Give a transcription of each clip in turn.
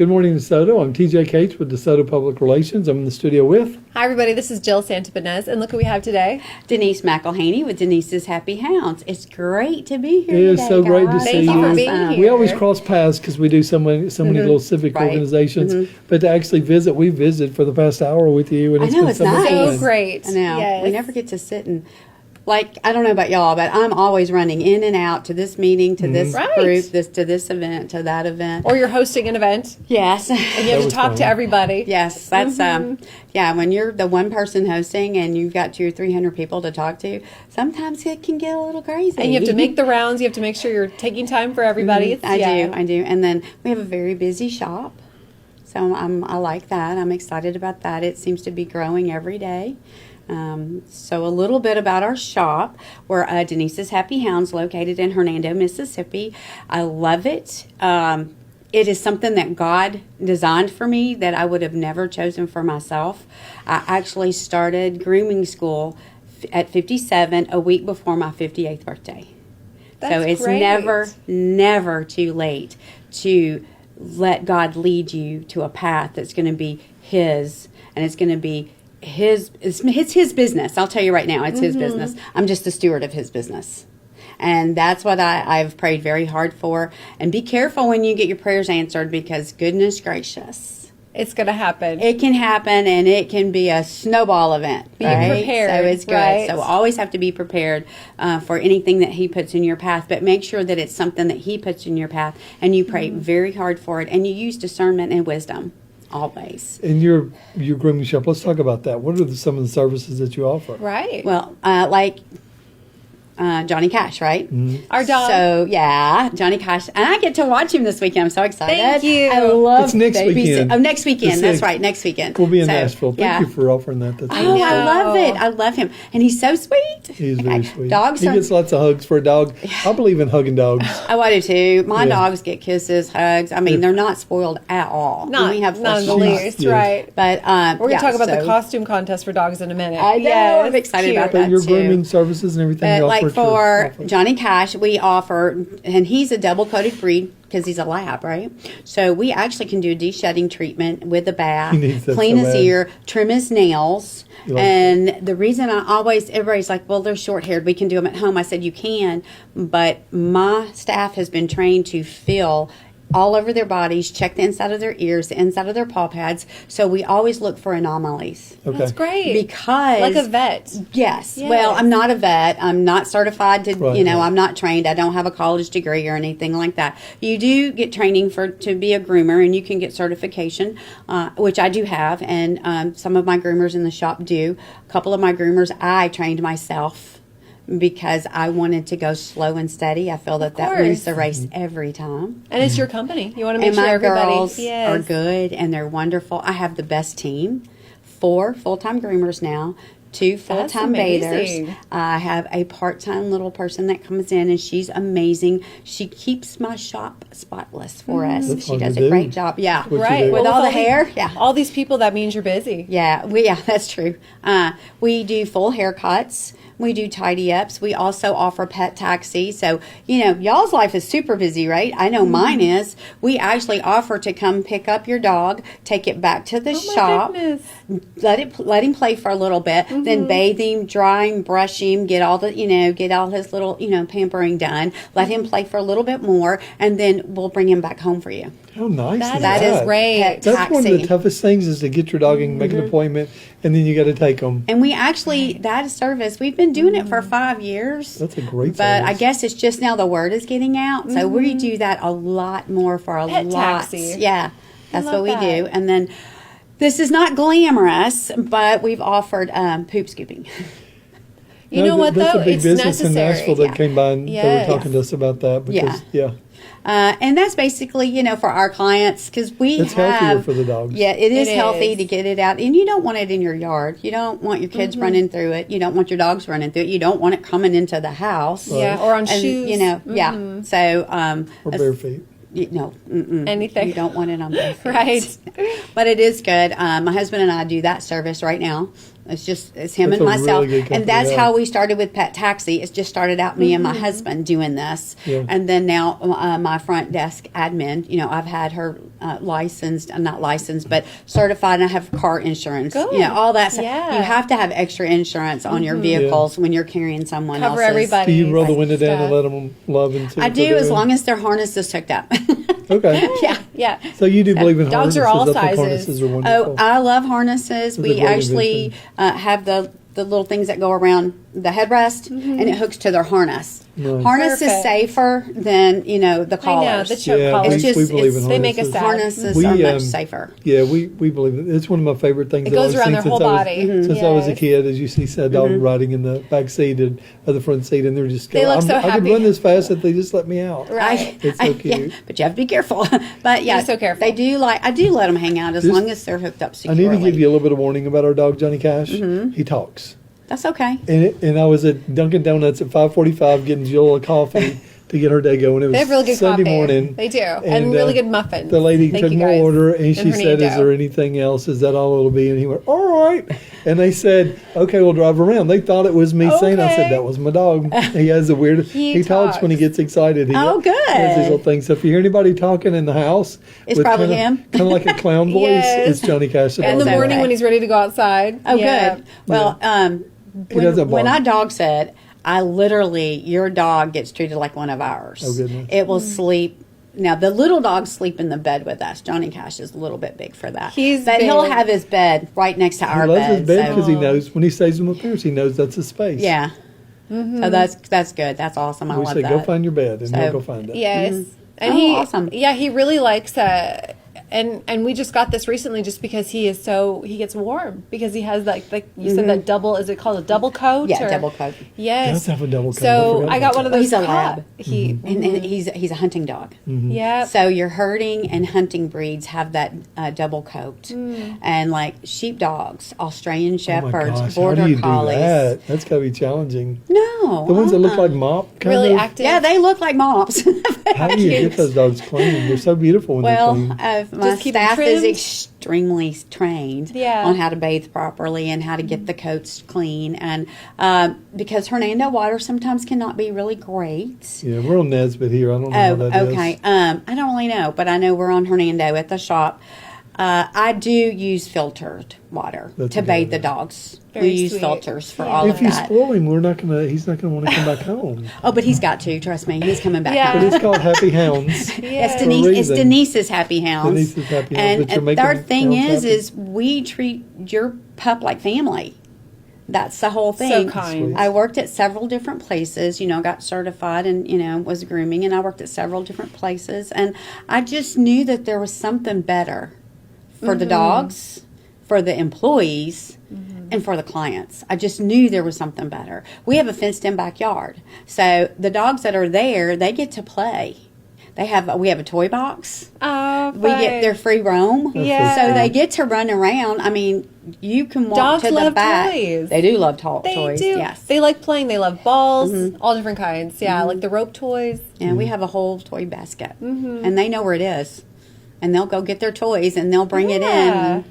Good morning, DeSoto. I'm TJ Cates with DeSoto Public Relations. I'm in the studio with... Hi, everybody. This is Jill Santibanez, and look what we have today. Denise McElhaney with Denise's Happy Hounds. It's great to be here It is today, so great to guys. see Thank you you. for being here. We always cross paths because we do so many little civic Right. organizations. But to actually visit, we visited for the past hour with you. And I it's know, been it's so much nice. fun. So great. I know. Yes. We never get to sit and, like, I don't know about y'all, but I'm always running in and out to this meeting, to this Right. group, to this event, to that event. Or you're hosting an event, Yes. and you have to was talk fun. to everybody. Yes, that's yeah. When you're the one person hosting and you've got 200 or 300 people to talk to, sometimes it can get a little crazy. And you have to make the rounds. You have to make sure you're taking time for everybody. I do. And then we have a very busy shop, so I like that. I'm excited about that. It seems to be growing every day. So a little bit about our shop. We're Denise's Happy Hounds, located in Hernando, Mississippi. I love it. It is something that God designed for me that I would have never chosen for myself. I actually started grooming school at 57, a week before my 58th birthday. That's so it's great. never too late to let God lead you to a path that's going to be His, and it's going to be it's His business. I'll tell you right now, it's His business. I'm just the steward of His business. And that's what I've prayed very hard for. And be careful when you get your prayers answered, because goodness gracious, It's going to happen. it can happen, and it can be a snowball event. Be right? prepared, So it's good. right? So always have to be prepared for anything that He puts in your path. But make sure that it's something that He puts in your path, and you pray very hard for it, and you use discernment and wisdom always. In your grooming shop, let's talk about that. What are some of the services that you offer? Right. Well, like Johnny Cash, right? Our dog. So yeah, Johnny Cash, and I get to watch him this weekend. I'm so excited. Thank you. I love It's next babysitting. weekend. Oh, next weekend. The That's 6th. right. Next weekend. We'll be in So, Nashville. Thank you for offering that. That's Oh, awesome. I love know. it. I love him, and he's so sweet. He's very sweet. Dogs He are. gets lots of hugs for a dog. I believe in hugging dogs. Oh, I do too. My Yeah. dogs get kisses, hugs. I mean, they're not spoiled at all. And not we have not in the four dogs. least, Yes. right? But We're going to talk about the so- costume contest for dogs in a minute. I know. Yes, I'm excited cute. about But that your too. grooming services and everything you But like offer to your for office. Johnny Cash, we offer, and he's a double-coated breed because he's a lab, right? So we actually can do a de-shedding treatment with a bath, He needs that clean so his bad. ear, trim his nails. He likes And the reason everybody's like, well, they're short-haired. We can do them at home. I said, you can, but my staff has been trained to feel all over their bodies, check the inside of their ears, the inside of their paw pads. So we always look for anomalies. Okay. That's great. Because like a vet. Yes. Yes. Well, I'm not a vet. I'm not certified to, Right, you know, right. I'm not trained. I don't have a college degree or anything like that. You do get training to be a groomer, and you can get certification, which I do have, and some of my groomers in the shop do. A couple of my groomers I trained myself because I wanted to go slow and steady. I feel that wins the race every time. And it's your company. You want to make And sure my everybody girls yes. are good, and they're wonderful. I have the best team. 4 full-time groomers now, 2 full-time amazing. bathers. I have a part-time little person that comes in, and she's amazing. She keeps my shop spotless for us. That's She hard does to a great do. job. Yeah, What you Right. do. with all the these- hair. Yeah. All these people, that means you're busy. Yeah, that's true. We do full haircuts. We do tidy ups. We also offer pet taxi. So, you know, y'all's life is super busy, right? I know mine is. We actually offer to come pick up your dog, take it back to the Oh my shop, goodness. let him play for a little bit, then bathe him, dry him, brush him, get all his little, pampering done. Let him play for a little bit more, and then we'll bring him back home for you. How nice is That that? is great. Pet That's one of the taxi. toughest things is to get your dog and make an appointment, and then you got to take them. And we actually, that is service. We've been doing it for 5 years. That's a great But I service. guess it's just now the word is getting out. So we do that a lot more for a Pet lot. taxi. Yeah, that's love what we that. do. And then this is not glamorous, but we've offered poop scooping. You know what, that's though? a big It's business in necessary. Nashville that Yeah. came by and they Yes. were talking to us about that because, yeah. And that's basically, for our clients, because we It's have healthier for the dogs. Yeah, it is It healthy is. to get it out, and you don't want it in your yard. You don't want your kids running through it. You don't want your dogs running through it. You don't want it coming into the house. Yeah, or on And, shoes. yeah. So, Or bare feet. no, Anything. You don't want it on bare feet. Right. But it is good. My husband and I do that service right now. It's him That's and a really myself, good company, and that's yeah. how we started with Pet Taxi. It just started out me and my husband doing this, Yeah. and then now my front desk admin. I've had her not licensed, but certified, and I have car insurance. Good. All that stuff. Yeah. You have to have extra insurance on your vehicles when you're carrying someone Cover else's. everybody. Do you roll the window down stuff. and let them love and see I what they're do, as doing? long as their harness is hooked up. Okay. Yeah. Yeah. So you do believe in Dogs harnesses? are all I think sizes. harnesses are wonderful. Oh, I love harnesses. Those are We great actually invention. have the little things that go around the headrest, and it hooks to their harness. Nice. Harness is Perfect. safer than the I know collars. the choke Yeah, collars. It's just we believe in it's- they make us harnesses. sad. Harnesses We, are much um, safer. Yeah, we believe it. It's one of my favorite things. It that goes I've around seen their since whole I was- body. Since I was a Yes. kid, as you see, said dog riding in the back seat or the front seat, and they're just They going, look so I could happy. run this fast if they just let me out. Right. It's so cute. But you have to be careful. But yeah, Be so careful. They do I do let them hang out as Just- long as they're hooked up I securely. need to give you a little bit of warning about our dog, Johnny Cash. He talks. That's okay. And I was at Dunkin' Donuts at 5:45 getting Jill a coffee to get her day going. It was They have really good Sunday coffee. morning. They do. And really good muffins. The lady Thank took you, my guys. order and she And said, "Is Hernando. there anything else? Is that all it'll be?" And he went, "All right." And they said, "Okay, we'll drive around." They thought it was me saying. I Okay. said, "That was my dog." He has the weird. He talks when he talks. gets excited. He Oh, good. does these little things. So if you hear anybody talking in the house, It's with probably kinda, him. kind of like a clown voice. Yes. It's Johnny Cash. the In the dog. That's morning okay. when he's ready to go outside. Oh, Yeah. good. Well, doesn't when bark. I dog said, your dog gets treated like one of ours. Oh, goodness. It will sleep. Now, the little dogs sleep in the bed with us. Johnny Cash is a little bit big for that. But he'll big. have his bed right next to He our loves bed. his bed so- because he knows when he stays in the parents, he knows that's his space. yeah. So that's good. That's awesome. I We love say, that. "Go find your bed," and So- he'll go find it. Yes. And Oh, he awesome. Yeah, he really likes and we just got this recently just because he gets warm because he has like you said that double, is it called a double coat? Yeah, or- double coat. Yes. Does have a double coat. I So forgot I got about one of that. those. He's a cup- lab. He And he's a hunting dog. yeah. So your herding and hunting breeds have that double coat, and like sheep dogs, Australian Oh my shepherds, gosh, how border do you do collies. that? That's got to be challenging. No, The ones that look like mop, kind Really of. active. yeah, they look like mops. How do you get those dogs clean? They're so beautiful when Well, they're clean. my Just keep them staff is trimmed? extremely trained Yeah. on how to bathe properly and how to get the coats clean, and because Hernando water sometimes cannot be really great. Yeah, we're on Nesbitt here. I don't know Oh, how that is. okay. I don't really know, but I know we're on Hernando at the shop. I do use filtered water That's to a good bathe the idea. dogs. Very we use sweet. filters for Yeah. all If of you that. spoil him, he's not gonna want to come back home. Oh, but he's got to. Trust me, he's coming back. Yeah. But home. it's called Happy Hounds. Yes. It's For a Denise. It's reason. Denise's Happy Hounds. Denise's Happy Hounds, And, but you're and making third thing hounds happy. is we treat your pup like family. That's the whole thing. So kind. Sweet. I worked at several different places, got certified and, was grooming, and I worked at several different places. And I just knew that there was something better for the dogs, for the employees, and for the clients. I just knew there was something better. We have a fenced-in backyard. So the dogs that are there, they get to play. We have a toy box. Oh, We get their free roam. Yeah. So they get to run around. I mean, you can walk Dogs to the love back. toys. They do love They toys. do. Yes. They like playing. They love balls, all different kinds. Yeah, like the rope toys. And we have a whole toy basket. And they know where it is. And they'll go get their toys and they'll bring it Yeah. in.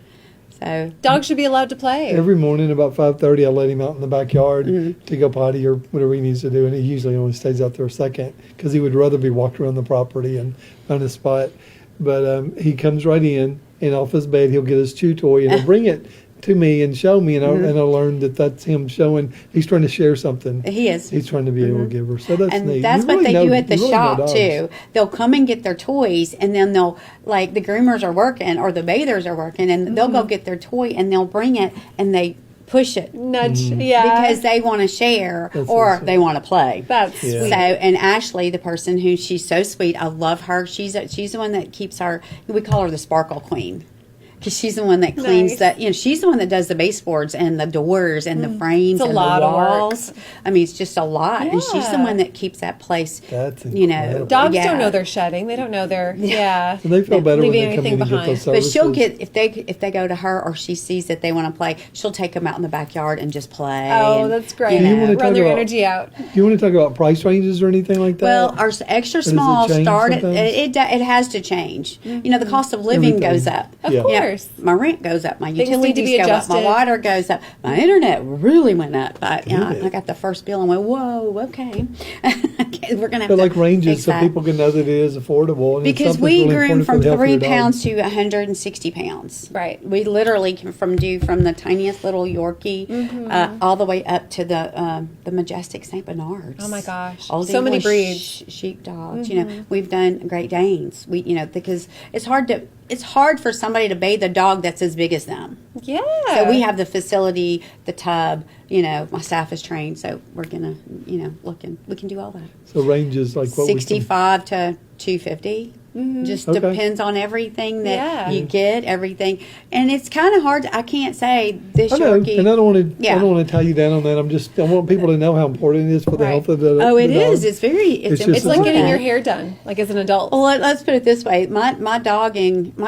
So Dogs should be allowed to play. Every morning about 5:30, I let him out in the backyard to go potty or whatever he needs to do, and he usually only stays out there a second because he would rather be walked around the property and find a spot. But he comes right in, and off his bed he'll get his chew toy and he'll bring it to me and show me, and I learned that that's him showing he's trying to share something. he is. He's trying to be able to give her. So that's And neat. that's You what really they know- do at the you really know shop dogs. too. They'll come and get their toys, and then they'll like the groomers are working or the bathers are working, and they'll go get their toy and they'll bring it and they push it Nudge. Yeah. because they want to share That's or awesome. they want to play. That's Yeah. sweet. So, and Ashley, the person who she's so sweet, I love her. She's the one that keeps our. We call her the Sparkle Queen. Because she's the one that cleans Nice. she's the one that does the baseboards and the doors and the frames It's a and lot the of walls. work. I mean, it's just a lot, and she's the Yeah. one that keeps that place. That's you know, incredible. Dogs yeah. don't know they're shedding. They don't know they're So they feel better when leaving they come anything in and get behind. those But services. she'll get if they go to her or she sees that they want to play, she'll take them out in the backyard and just play. Oh, and, that's great. Do you wanna Run talk their about- energy out. Do you want to talk about price ranges or anything like that? Well, our extra it small change started. sometimes? It has to change. The cost of living Everything. goes up. Of Yeah. course. course. My rent goes up, my Things need to utilities be go up, my adjusted. water goes up, my internet really went up. Good. I got the first bill and went, whoa, okay. We're going to have But to like ranges, fix so that. people can know that it is affordable. And it's Because something we really groom important for from the health of 3 your dog. pounds to 160 pounds. Right. We literally can do from the tiniest little Yorkie all the way up to the majestic Saint Bernards. Oh my gosh. Old So many English breeds. sheepdogs. You know, we've done Great Danes. Because it's hard for somebody to bathe a dog that's as big as them. Yeah. So we have the facility, the tub. You know, my staff is trained, so we're gonna, we can do all that. So ranges like what 65 to 250. Just Okay. depends on everything that Yeah. you get, everything. And it's kind of hard. I can't say this I know, Yorkie. and I don't want to. Yeah. I don't want to tie you down on that. I want people to know how important it is for the Right. health of the. Oh, it the dog. is. It's very. It's just It's like getting important. your hair done, like as an adult. Well, let's put it this way: my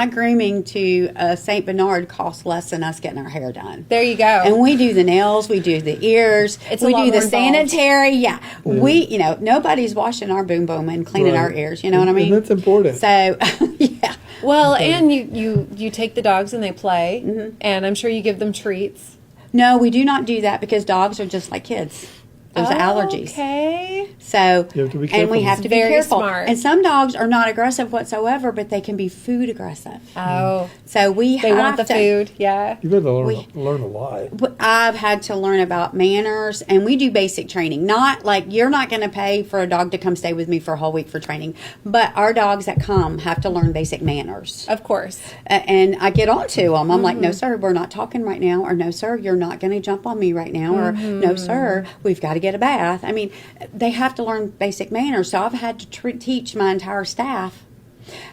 grooming to Saint Bernard costs less than us getting our hair done. There you go. And we do the nails, we do the ears, It's a we lot do the more involved. sanitary. Yeah, we, nobody's washing our boom boom and cleaning our Right. ears. You know what I mean? And that's important. So, yeah. Well, and you take the dogs and they play, and I'm sure you give them treats. No, we do not do that because dogs are just like kids. There's allergies. Okay. So, You have to be and we careful. have to be Very careful. smart. And some dogs are not aggressive whatsoever, but they can be food aggressive. Oh, So we they have want the to, food. Yeah. You better learn, We- learn a lot. But I've had to learn about manners, and we do basic training. Not like you're not going to pay for a dog to come stay with me for a whole week for training, but our dogs that come have to learn basic manners. Of course. And I get on to them. I'm like, no, sir, we're not talking right now. Or no, sir, you're not going to jump on me right now. Or no, sir, we've got to get a bath. I mean, they have to learn basic manners. So I've had to teach my entire staff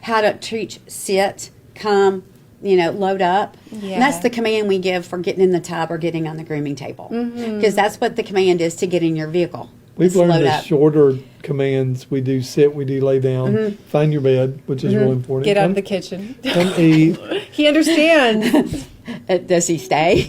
how to teach sit, come, load up. Yeah. And that's the command we give for getting in the tub or getting on the grooming table. Because that's what the command is to get in your vehicle. We've It's learned load the up. shorter commands. We do sit, we do lay down, find your bed, which is really important. Get out of the kitchen. Come eat. He understands. Does he stay?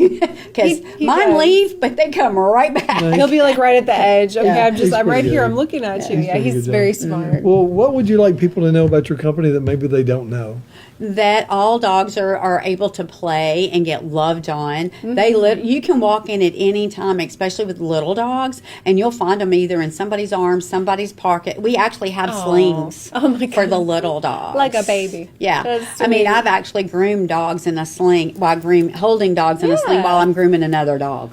Because He mine does. leave, but they come right back. Nice. He'll be like right at the edge. Okay, Yeah. He's I'm right pretty here. good. I'm looking at you. He's Yeah, doing a he's good job. very smart. Well, what would you like people to know about your company that maybe they don't know? That all dogs are able to play and get loved on. You can walk in at any time, especially with little dogs, and you'll find them either in somebody's arms, somebody's pocket. We actually have Aw. slings Oh my for the God. little dogs, Like a baby. Yeah, That's I mean, sweet. I've actually groomed dogs in a sling while holding dogs in a sling Yeah. while I'm grooming another dog.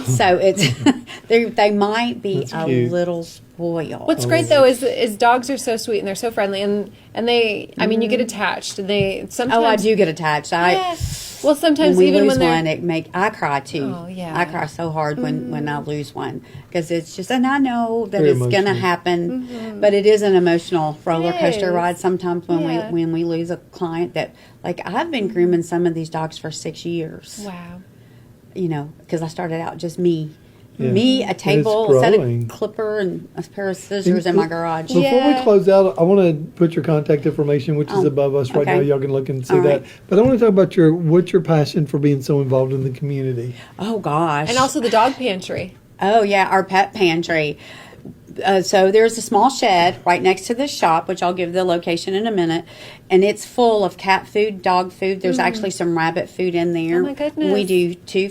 So it's they might be That's a cute. little spoiled. What's great though is dogs are so sweet and they're so friendly and they I mean you get attached and they sometimes Oh, I do get attached. Yeah. Well, When sometimes we even lose when they're one, I cry too. Oh, yeah. I cry so hard when I lose one because it's just, and I know that Very it's going to emotional. happen, but it is an emotional roller coaster is. ride sometimes Yeah. when we lose a client that, like, I've been grooming some of these dogs for 6 years, wow. because I started out just me. Yeah. Me, a And it's table, a set growing. of clipper, and a pair of scissors in my garage. Before Yeah. we close out, I want to put your contact information, which is Oh, above us right okay. now. Y'all can look and see All that. right. But I want to talk about what's your passion for being so involved in the community? Oh, gosh. And also the dog pantry. Oh, yeah, our pet pantry. So there's a small shed right next to the shop, which I'll give the location in a minute, and it's full of cat food, dog food. There's actually some rabbit food in there. Oh, my goodness. We do two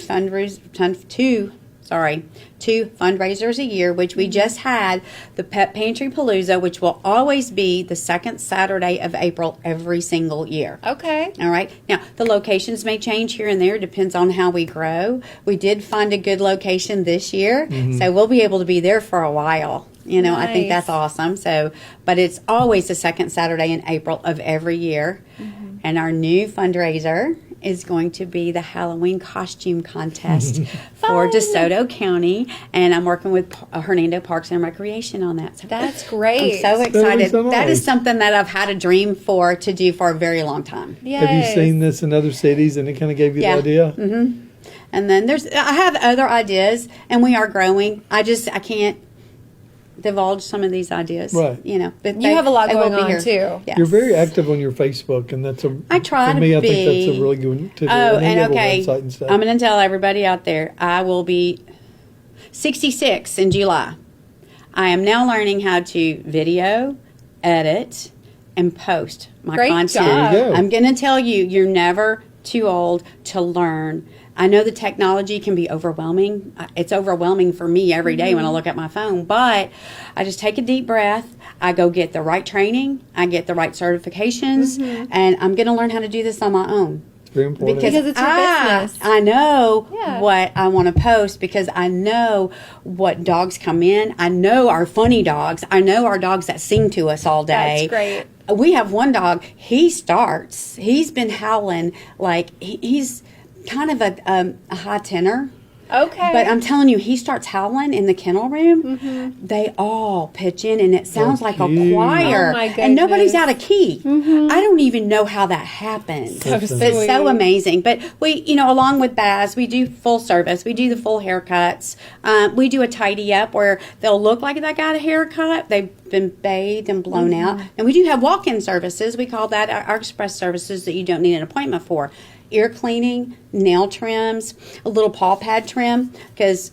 fundraisers a year, which we just had the Pet Pantry Palooza, which will always be the second Saturday of April every single year. Okay. All right. Now, the locations may change here and there. Depends on how we grow. We did find a good location this year, so we'll be able to be there for a while. I think Nice. that's awesome. So, but it's always the second Saturday in April of every year. And our new fundraiser is going to be the Halloween costume contest for DeSoto County. And I'm working with Hernando Parks and Recreation on that. So That's great. I'm so excited. so That is nice. something that I've had a dream to do for a very long time. Have you seen this in other cities and it kind of gave you Yeah. the idea? And then I have other ideas, and we are growing. I can't divulge some of these ideas. Right. But You have a lot they will going be on, here. too. Yes. You're very active on your Facebook, and that's I try for to me, I think be. that's a really good one to do. Oh, I know you and have a okay, website and stuff. I'm going to tell everybody out there, I will be 66 in July. I am now learning how to video, edit, and post my Great content. job. There you go. I'm going to tell you, you're never too old to learn. I know the technology can be overwhelming. It's overwhelming for me every day when I look at my phone, but I just take a deep breath. I go get the right training. I get the right certifications, and I'm going to learn how to do this on my own. It's very important. Because it's your business. I know Yeah. what I want to post because I know what dogs come in. I know our funny dogs. I know our dogs that sing to us all day. That's great. We have one dog. He's been howling like he's kind of a high tenor. Okay. But I'm telling you, he starts howling in the kennel room. They all pitch in, and it sounds like a cute. choir. Oh, my and nobody's goodness. out of key. I don't even know how that happens. So But it's sweet. so amazing. But we, along with Baz, we do full service. We do the full haircuts. We do a tidy up where they'll look like they got a haircut. They've been bathed and blown out. And we do have walk-in services. We call that our express services that you don't need an appointment for. Ear cleaning, nail trims, a little paw pad trim, because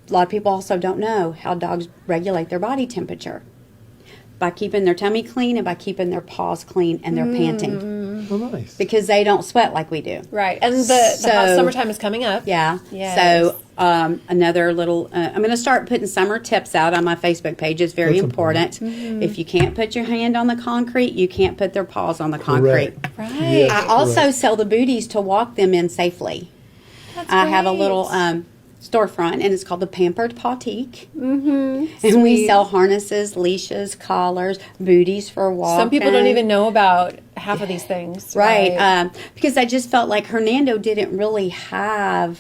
a lot of people also don't know how dogs regulate their body temperature. By keeping their tummy clean and by keeping their paws clean and they're panting. Oh, nice. Because they don't sweat like we do. Right. And the hot summertime is coming up. Yeah. Yes. So another little, I'm going to start putting summer tips out on my Facebook page. It's very That's important. If you can't put your hand on the concrete, you can't put their paws on the concrete. Correct. Right. Yes. I also Correct. sell the booties to walk them in safely. That's I have a great. little storefront, and it's called the Pampered Pautique. And we Sweet. sell harnesses, leashes, collars, booties for walking. Some people don't even know about half of these things. Right. Because I just felt like Hernando didn't really have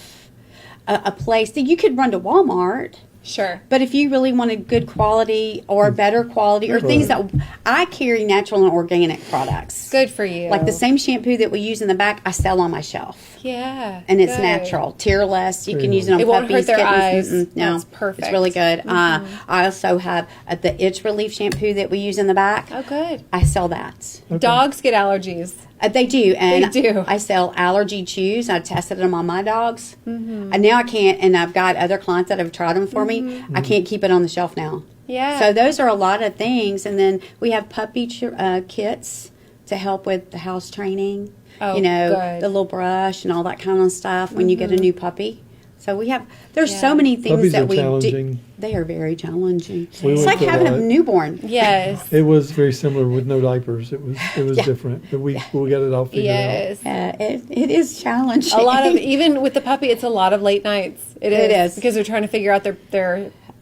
a place that you could run to Walmart. Sure. But if you really wanted good quality or better quality or things that I carry natural and organic products. Good for you. Like the same shampoo that we use in the back, I sell on my shelf. Yeah. And it's good. natural, tearless. You can Very use it on It won't puppies, hurt their kittens. eyes. No, That's perfect. It's really good. I also have the itch relief shampoo that we use in the back. Oh, good. I sell that. Dogs get allergies. They do, and They do. I sell allergy chews. I tested them on my dogs, and now I can't. And I've got other clients that have tried them for me. I can't keep it on the shelf now. Yeah. So those are a lot of things, and then we have puppy kits to help with the house training. Oh, you know, good. the little brush and all that kind of stuff when you get a new puppy. So we have. There's Yeah. so many things Puppies that are we do. challenging. They are very challenging. We It's went like through having a that. newborn. Yes. It was very similar with no diapers. It was Yeah. different, but we got it all figured out. Yes. It is challenging. A lot of, even with the puppy, it's a lot of late nights. It is. Because they're trying to figure out their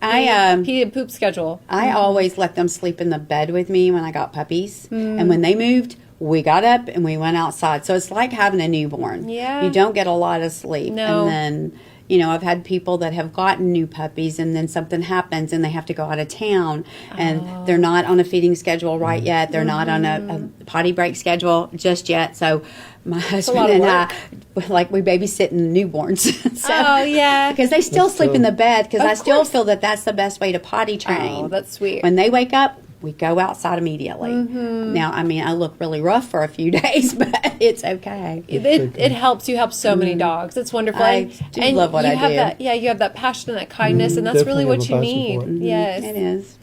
pee and poop schedule. I always let them sleep in the bed with me when I got puppies. And when they moved, we got up and we went outside. So it's like having a newborn. Yeah. You don't get a lot of sleep. No. And then, I've had people that have gotten new puppies and then something happens and they have to go out of town and they're not on a feeding schedule right yet. They're not on a potty break schedule just yet. So my husband lot of and work. I, we babysit newborns. So, Oh, yeah. because they still sleep in the bed because Of I still course. feel that that's the best way to potty train. Oh, that's sweet. When they wake up, we go outside immediately. Now, I mean, I look really rough for a few days, but it's okay. It helps. You help so many dogs. It's wonderful. I And- do and love what you I have do. That, yeah, you have that passion and that kindness, and that's really Definitely what have you a passion need. for it. Yes. It is.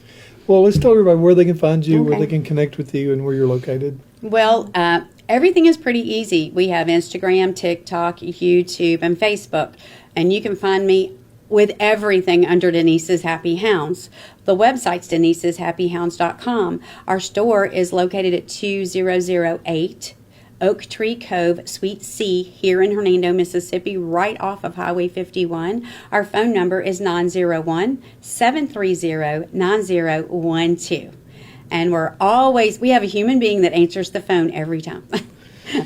Well, let's tell everybody where they can find you, where Okay. they can connect with you, and where you're located. Well, everything is pretty easy. We have Instagram, TikTok, YouTube, and Facebook. And you can find me with everything under Denise's Happy Hounds. The website's deniseshappyhounds.com. Our store is located at 2008 Oak Tree Cove, Suite C, here in Hernando, Mississippi, right off of Highway 51. Our phone number is 901-730-9012. And we have a human being that answers the phone every time.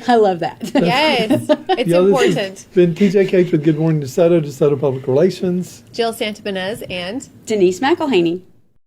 I love that. Yes. It's This important. has been TJ Cates with Good Morning DeSoto, DeSoto Public Relations. Jill Santibanez and Denise McElhaney.